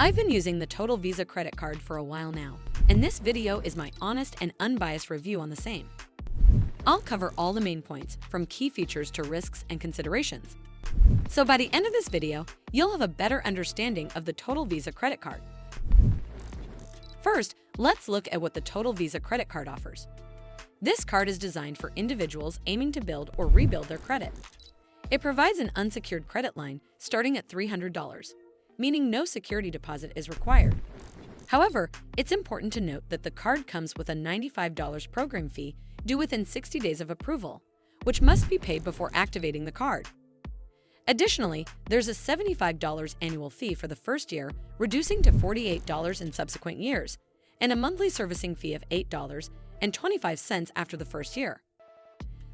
I've been using the Total Visa credit card for a while now, and this video is my honest and unbiased review on the same. I'll cover all the main points, from key features to risks and considerations. So by the end of this video, you'll have a better understanding of the Total Visa credit card. First, let's look at what the Total Visa credit card offers. This card is designed for individuals aiming to build or rebuild their credit. It provides an unsecured credit line starting at $300, meaning no security deposit is required. However, it's important to note that the card comes with a $95 program fee due within 60 days of approval, which must be paid before activating the card. Additionally, there's a $75 annual fee for the first year, reducing to $48 in subsequent years, and a monthly servicing fee of $8.25 after the first year.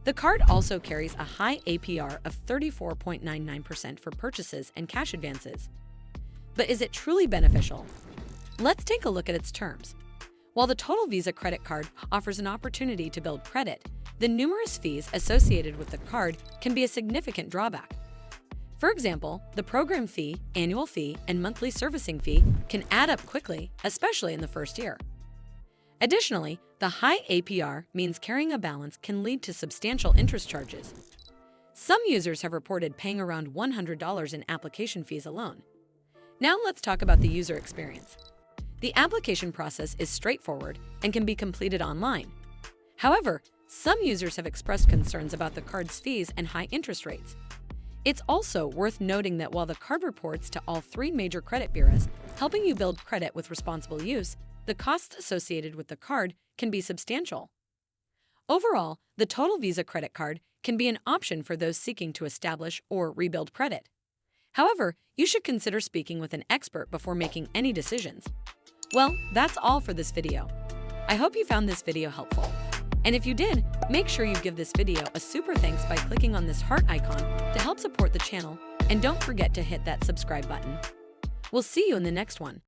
The card also carries a high APR of 34.99% for purchases and cash advances. But is it truly beneficial? Let's take a look at its terms. While the Total Visa credit card offers an opportunity to build credit, the numerous fees associated with the card can be a significant drawback. For example, the program fee, annual fee, and monthly servicing fee can add up quickly, especially in the first year. Additionally, the high APR means carrying a balance can lead to substantial interest charges. Some users have reported paying around $100 in application fees alone. Now let's talk about the user experience. The application process is straightforward and can be completed online. However, some users have expressed concerns about the card's fees and high interest rates. It's also worth noting that while the card reports to all three major credit bureaus, helping you build credit with responsible use, the costs associated with the card can be substantial. Overall, the Total Visa credit card can be an option for those seeking to establish or rebuild credit. However, you should consider speaking with an expert before making any decisions. Well, that's all for this video. I hope you found this video helpful. And if you did, make sure you give this video a super thanks by clicking on this heart icon to help support the channel, and don't forget to hit that subscribe button. We'll see you in the next one.